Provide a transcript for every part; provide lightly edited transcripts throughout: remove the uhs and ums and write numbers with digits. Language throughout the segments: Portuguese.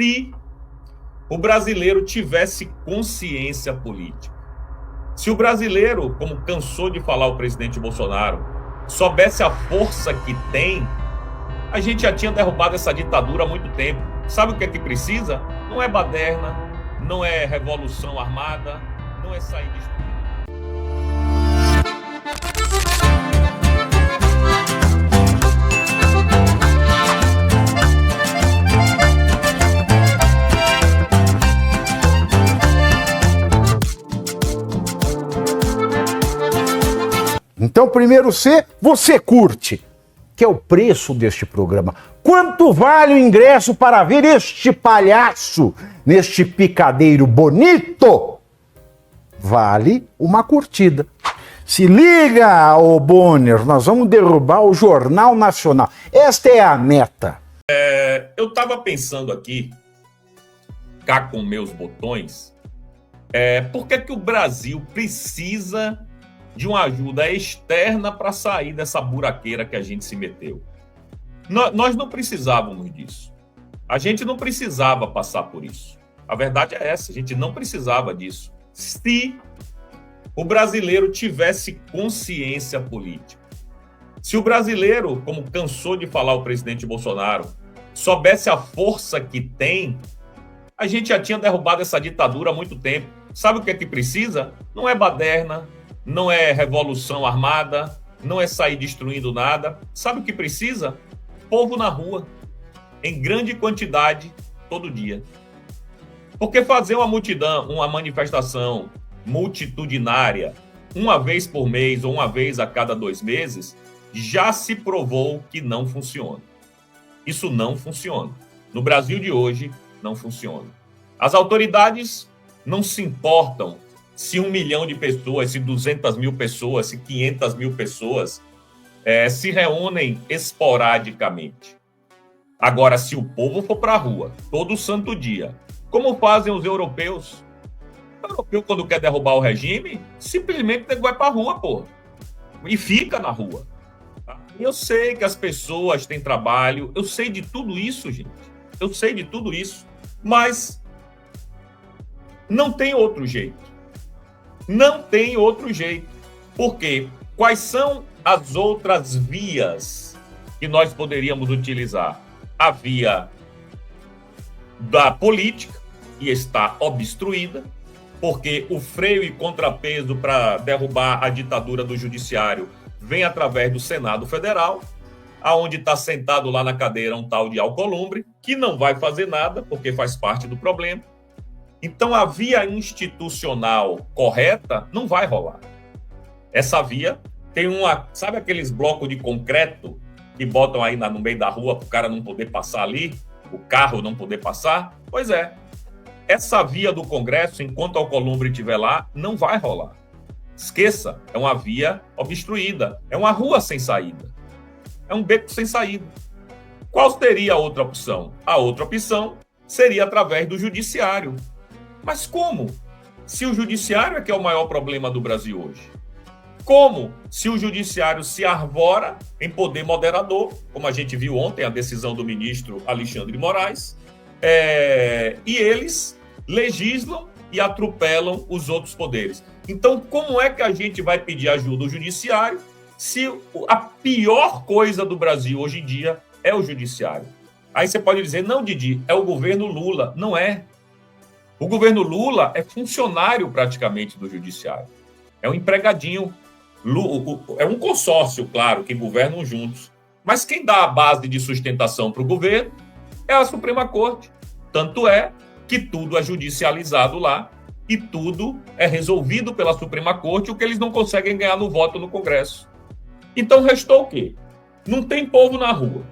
Se o brasileiro tivesse consciência política, se o brasileiro, como cansou de falar o presidente Bolsonaro, soubesse a força que tem, a gente já tinha derrubado essa ditadura há muito tempo. Sabe o que é que precisa? Não é baderna, não é revolução armada, não é sair destruindo. Então, primeiro C, você curte, que é o preço deste programa. Quanto vale o ingresso para ver este palhaço neste picadeiro bonito? Vale uma curtida. Se liga, ô Bonner, nós vamos derrubar o Jornal Nacional. Esta é a meta. Eu estava pensando aqui, cá com meus botões, por que que o Brasil precisa de uma ajuda externa para sair dessa buraqueira que a gente se meteu? Nós não precisávamos disso. A gente não precisava passar por isso. A verdade é essa, a gente não precisava disso. Se o brasileiro tivesse consciência política, se o brasileiro, como cansou de falar o presidente Bolsonaro, soubesse a força que tem, a gente já tinha derrubado essa ditadura há muito tempo. Sabe o que é que precisa? Não é baderna, não é revolução armada, não é sair destruindo nada. Sabe o que precisa? Povo na rua, em grande quantidade, todo dia. Porque fazer uma multidão, uma manifestação multitudinária, uma vez por mês ou uma vez a cada 2 meses, já se provou que não funciona. Isso não funciona. No Brasil de hoje, não funciona. As autoridades não se importam se 1 milhão de pessoas, se 200 mil pessoas, se 500 mil pessoas se reúnem esporadicamente. Agora, se o povo for para a rua todo santo dia, como fazem os europeus? O europeu, quando quer derrubar o regime, simplesmente vai para a rua, porra. E fica na rua. Eu sei que as pessoas têm trabalho, eu sei de tudo isso, gente. Eu sei de tudo isso. Mas não tem outro jeito. Não tem outro jeito. Por quê? Quais são as outras vias que nós poderíamos utilizar? A via da política, que está obstruída, porque o freio e contrapeso para derrubar a ditadura do judiciário vem através do Senado Federal, aonde está sentado lá na cadeira um tal de Alcolumbre, que não vai fazer nada, porque faz parte do problema. Então, a via institucional correta não vai rolar. Essa via tem sabe aqueles blocos de concreto que botam aí no meio da rua para o cara não poder passar ali, o carro não poder passar? Pois é. Essa via do Congresso, enquanto o Alcolumbre estiver lá, não vai rolar. Esqueça, é uma via obstruída, é uma rua sem saída, é um beco sem saída. Qual seria a outra opção? A outra opção seria através do judiciário. Mas como? Se o judiciário é que é o maior problema do Brasil hoje. Como? Se o judiciário se arvora em poder moderador, como a gente viu ontem, a decisão do ministro Alexandre de Moraes, e eles legislam e atropelam os outros poderes. Então, como é que a gente vai pedir ajuda ao judiciário se a pior coisa do Brasil hoje em dia é o judiciário? Aí você pode dizer, não, Didi, é o governo Lula. Não é. O governo Lula é funcionário praticamente do judiciário. É um empregadinho. É um consórcio, claro, que governam juntos. Mas quem dá a base de sustentação para o governo é a Suprema Corte. Tanto é que tudo é judicializado lá e tudo é resolvido pela Suprema Corte, o que eles não conseguem ganhar no voto no Congresso. Então restou o quê? Não tem povo na rua.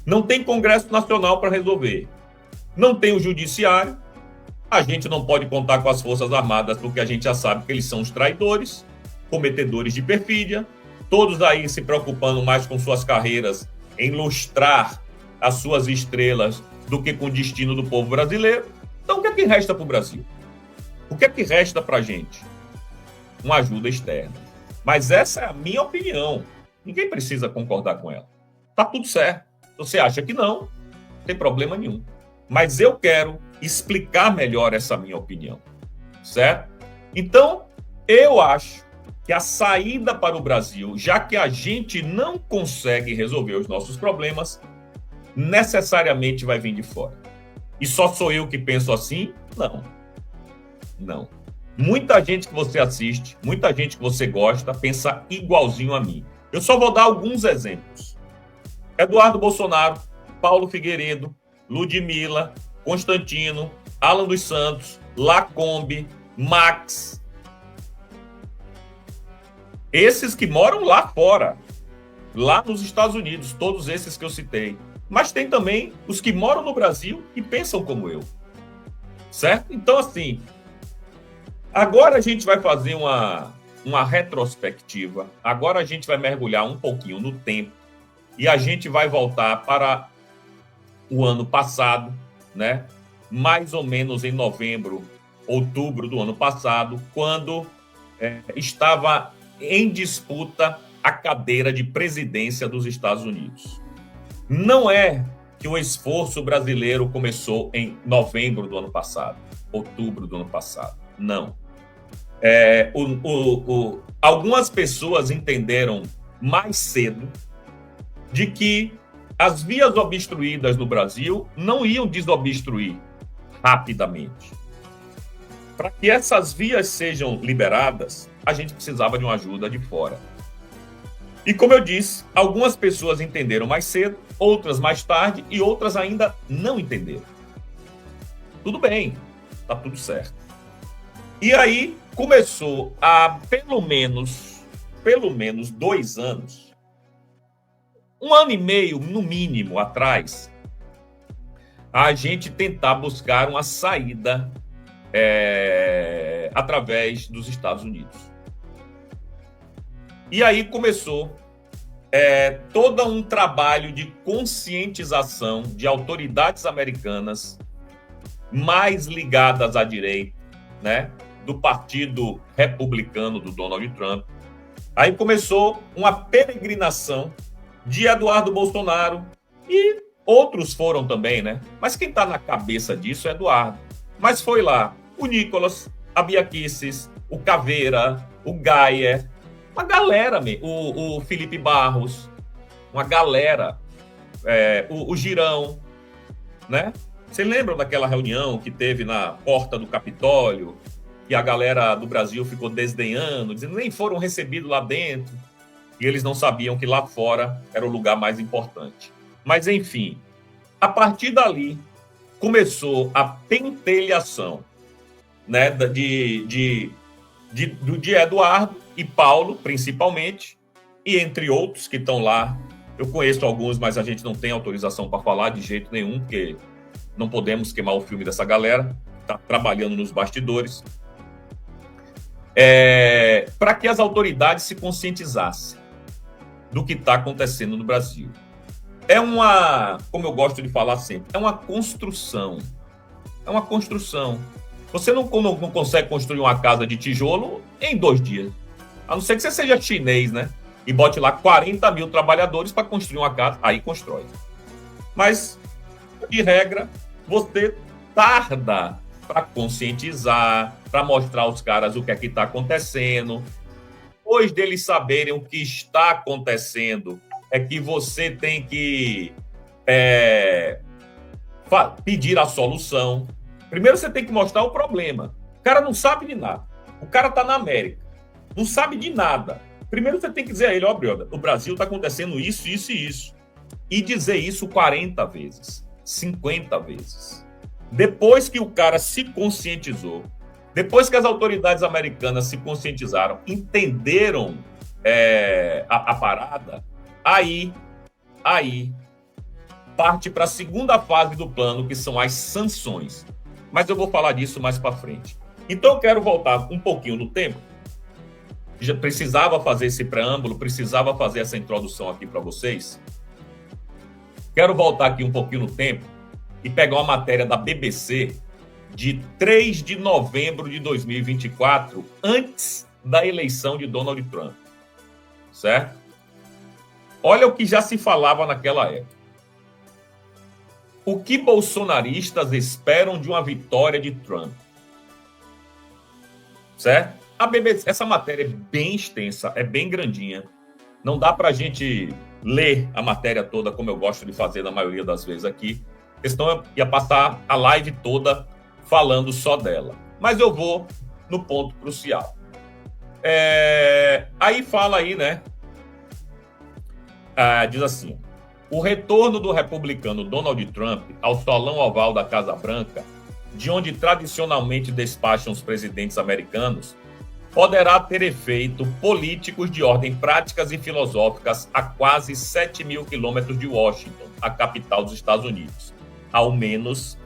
Não tem Congresso Nacional para resolver. Não tem o judiciário. A gente não pode contar com as Forças Armadas, porque a gente já sabe que eles são os traidores, cometedores de perfídia, todos aí se preocupando mais com suas carreiras em lustrar as suas estrelas do que com o destino do povo brasileiro. Então, o que é que resta para o Brasil? O que é que resta para a gente? Uma ajuda externa. Mas essa é a minha opinião. Ninguém precisa concordar com ela. Tá tudo certo. Você acha que não tem problema nenhum. mas eu quero explicar melhor essa minha opinião, certo? Então, eu acho que a saída para o Brasil, já que a gente não consegue resolver os nossos problemas, necessariamente vai vir de fora. E só sou eu que penso assim? Não. Não. Muita gente que você assiste, muita gente que você gosta, pensa igualzinho a mim. Eu só vou dar alguns exemplos. Eduardo Bolsonaro, Paulo Figueiredo, Ludmilla, Constantino, Alan dos Santos, Lacombe, Max. Esses que moram lá fora, lá nos Estados Unidos, todos esses que eu citei. Mas tem também os que moram no Brasil e pensam como eu. Certo? Então, assim, agora a gente vai fazer uma retrospectiva. Agora a gente vai mergulhar um pouquinho no tempo e a gente vai voltar para o ano passado, né? Mais ou menos em novembro, outubro do ano passado, quando estava em disputa a cadeira de presidência dos Estados Unidos. Não é que o esforço brasileiro começou em novembro do ano passado, outubro do ano passado. Não. Algumas pessoas entenderam mais cedo de que as vias obstruídas no Brasil não iam desobstruir rapidamente. Para que essas vias sejam liberadas, a gente precisava de uma ajuda de fora. E como eu disse, algumas pessoas entenderam mais cedo, outras mais tarde e outras ainda não entenderam. Tudo bem, tá tudo certo. E aí começou há pelo menos 2 anos, 1 ano e meio, no mínimo, atrás, a gente tentar buscar uma saída através dos Estados Unidos. E aí começou todo um trabalho de conscientização de autoridades americanas mais ligadas à direita, né, do Partido Republicano do Donald Trump. Aí começou uma peregrinação de Eduardo Bolsonaro e outros foram também, né? Mas quem está na cabeça disso é Eduardo. Mas foi lá o Nicolas, a Bia Kicis, o Caveira, o Gaia, uma galera, o Felipe Barros, uma galera, o Girão, né? Vocês lembram daquela reunião que teve na porta do Capitólio e a galera do Brasil ficou desdenhando, dizendo que nem foram recebidos lá dentro e eles não sabiam que lá fora era o lugar mais importante. Mas, enfim, a partir dali começou a pentelhação, né, de Eduardo e Paulo, principalmente, e entre outros que estão lá. Eu conheço alguns, mas a gente não tem autorização para falar de jeito nenhum, porque não podemos queimar o filme dessa galera, está trabalhando nos bastidores, para que as autoridades se conscientizassem do que está acontecendo no Brasil. Como eu gosto de falar sempre, é uma construção. É uma construção. Você não consegue construir uma casa de tijolo em 2 dias. A não ser que você seja chinês, né? E bote lá 40 mil trabalhadores para construir uma casa. Aí constrói. Mas, de regra, você tarda para conscientizar, para mostrar aos caras o que é que está acontecendo. Depois deles saberem o que está acontecendo, é que você tem que pedir a solução. Primeiro você tem que mostrar o problema. O cara não sabe de nada. O cara está na América. Não sabe de nada. Primeiro você tem que dizer a ele, ó, brother, o Brasil está acontecendo isso, isso e isso. E dizer isso 40 vezes, 50 vezes. Depois que o cara se conscientizou, depois que as autoridades americanas se conscientizaram, entenderam a parada, aí parte para a segunda fase do plano, que são as sanções. Mas eu vou falar disso mais para frente. Então eu quero voltar um pouquinho no tempo. Já precisava fazer esse preâmbulo, precisava fazer essa introdução aqui para vocês. Quero voltar aqui um pouquinho no tempo e pegar uma matéria da BBC de 3 de novembro de 2024, antes da eleição de Donald Trump. Certo? Olha o que já se falava naquela época. O que bolsonaristas esperam de uma vitória de Trump? Certo? A BBC, essa matéria é bem extensa, é bem grandinha. Não dá para a gente ler a matéria toda, como eu gosto de fazer na maioria das vezes aqui. Senão eu ia passar a live toda falando só dela. Mas eu vou no ponto crucial. Aí fala aí, né? Diz assim: o retorno do republicano Donald Trump ao salão oval da Casa Branca, de onde tradicionalmente despacham os presidentes americanos, poderá ter efeito políticos de ordem práticas e filosóficas a quase 7 mil quilômetros de Washington, a capital dos Estados Unidos. Ao menos,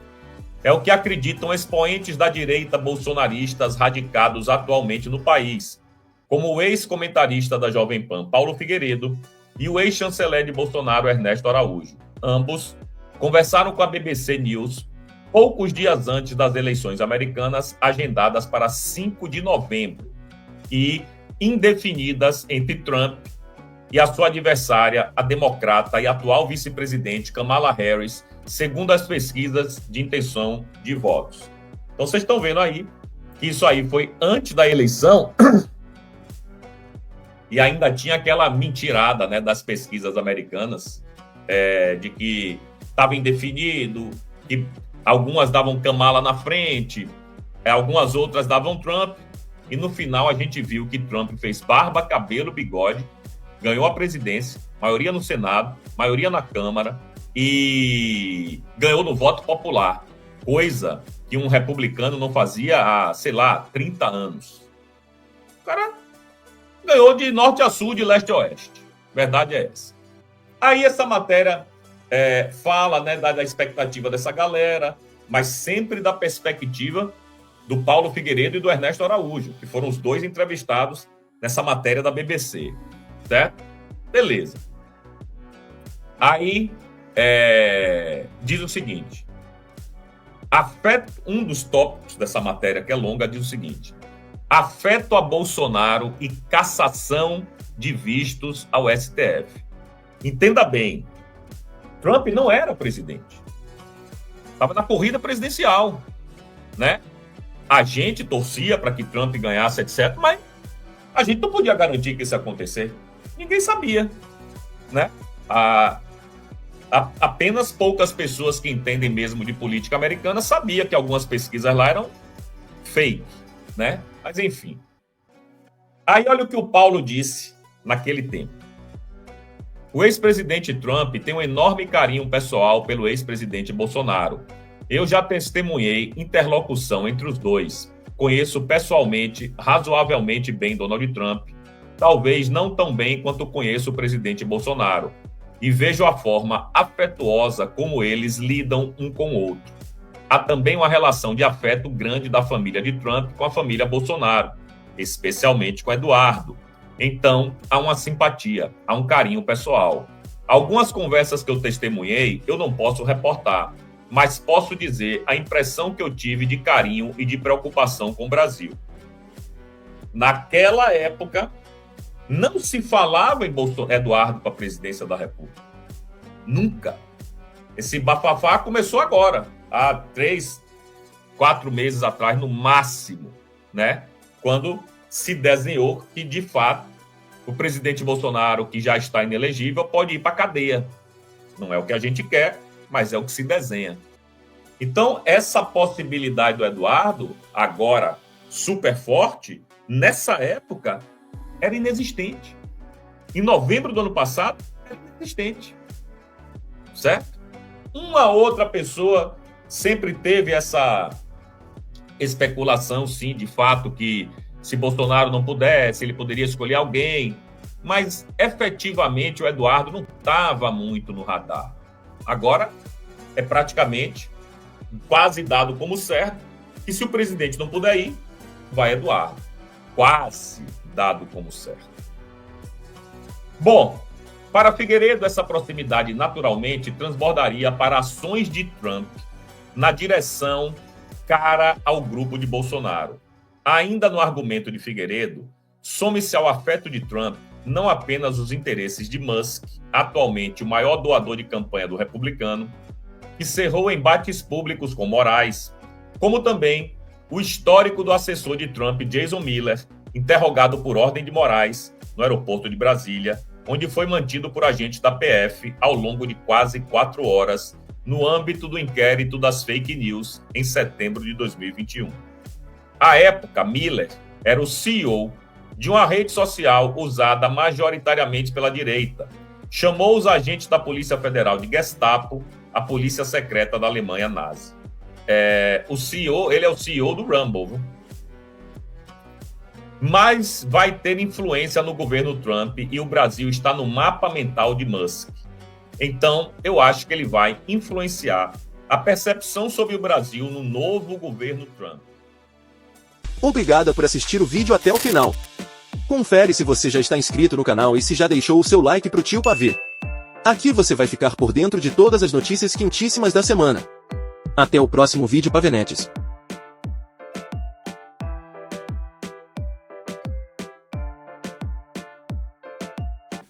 é o que acreditam expoentes da direita bolsonaristas radicados atualmente no país, como o ex-comentarista da Jovem Pan, Paulo Figueiredo, e o ex-chanceler de Bolsonaro, Ernesto Araújo. Ambos conversaram com a BBC News poucos dias antes das eleições americanas, agendadas para 5 de novembro, e indefinidas entre Trump e a sua adversária, a democrata e atual vice-presidente Kamala Harris, segundo as pesquisas de intenção de votos. Então, vocês estão vendo aí que isso aí foi antes da eleição e ainda tinha aquela mentirada, né, das pesquisas americanas, de que estava indefinido, que algumas davam Kamala na frente, algumas outras davam Trump, e no final a gente viu que Trump fez barba, cabelo, bigode, ganhou a presidência, maioria no Senado, maioria na Câmara, e ganhou no voto popular, coisa que um republicano não fazia há, 30 anos. O cara ganhou de norte a sul, de leste a oeste. Verdade é essa. Aí essa matéria fala, né, da expectativa dessa galera, mas sempre da perspectiva do Paulo Figueiredo e do Ernesto Araújo, que foram os dois entrevistados nessa matéria da BBC. Certo? Beleza. Aí diz o seguinte: um dos tópicos dessa matéria, que é longa, diz o seguinte: afeto a Bolsonaro e cassação de vistos ao STF. Entenda bem, Trump não era presidente. Estava na corrida presidencial, né? A gente torcia para que Trump ganhasse, etc., mas a gente não podia garantir que isso ia acontecer. Ninguém sabia, né? Apenas poucas pessoas que entendem mesmo de política americana sabiam que algumas pesquisas lá eram fake, né? Mas enfim. Aí olha o que o Paulo disse naquele tempo. O ex-presidente Trump tem um enorme carinho pessoal pelo ex-presidente Bolsonaro. Eu já testemunhei interlocução entre os dois. Conheço pessoalmente, razoavelmente bem Donald Trump, talvez não tão bem quanto conheço o presidente Bolsonaro, e vejo a forma afetuosa como eles lidam um com o outro. Há também uma relação de afeto grande da família de Trump com a família Bolsonaro, especialmente com Eduardo. Então, há uma simpatia, há um carinho pessoal. Algumas conversas que eu testemunhei, eu não posso reportar, mas posso dizer a impressão que eu tive de carinho e de preocupação com o Brasil. Naquela época, não se falava em Eduardo para a presidência da República. Nunca. Esse bafafá começou agora, há 3, 4 meses atrás, no máximo, né? Quando se desenhou que, de fato, o presidente Bolsonaro, que já está inelegível, pode ir para a cadeia. Não é o que a gente quer, mas é o que se desenha. Então, essa possibilidade do Eduardo, agora super forte, nessa época, era inexistente. Em novembro do ano passado, era inexistente. Certo? Uma outra pessoa sempre teve essa especulação, sim, de fato, que se Bolsonaro não pudesse, ele poderia escolher alguém, mas efetivamente o Eduardo não estava muito no radar. Agora é praticamente quase dado como certo que se o presidente não puder ir, vai Eduardo. Quase dado como certo. Bom, para Figueiredo, essa proximidade naturalmente transbordaria para ações de Trump na direção cara ao grupo de Bolsonaro. Ainda no argumento de Figueiredo, some-se ao afeto de Trump não apenas os interesses de Musk, atualmente o maior doador de campanha do republicano, que cerrou embates públicos com Moraes, como também o histórico do assessor de Trump, Jason Miller, interrogado por ordem de Moraes no aeroporto de Brasília, onde foi mantido por agentes da PF ao longo de quase 4 horas, no âmbito do inquérito das fake news em setembro de 2021. À época, Miller era o CEO de uma rede social usada majoritariamente pela direita. Chamou os agentes da Polícia Federal de Gestapo, a polícia secreta da Alemanha nazi. Ele é o CEO do Rumble, viu? Mas vai ter influência no governo Trump e o Brasil está no mapa mental de Musk. Então, eu acho que ele vai influenciar a percepção sobre o Brasil no novo governo Trump. Obrigado por assistir o vídeo até o final. Confere se você já está inscrito no canal e se já deixou o seu like pro tio Pavê. Aqui você vai ficar por dentro de todas as notícias quentíssimas da semana. Até o próximo vídeo, Pavenetes.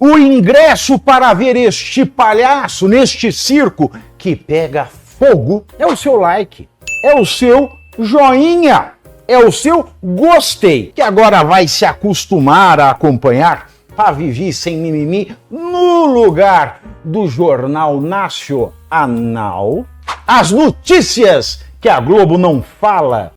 O ingresso para ver este palhaço neste circo que pega fogo é o seu like, é o seu joinha, é o seu gostei, que agora vai se acostumar a acompanhar a Vivi Sem Mimimi no lugar do Jornal Nacional. As notícias que a Globo não fala.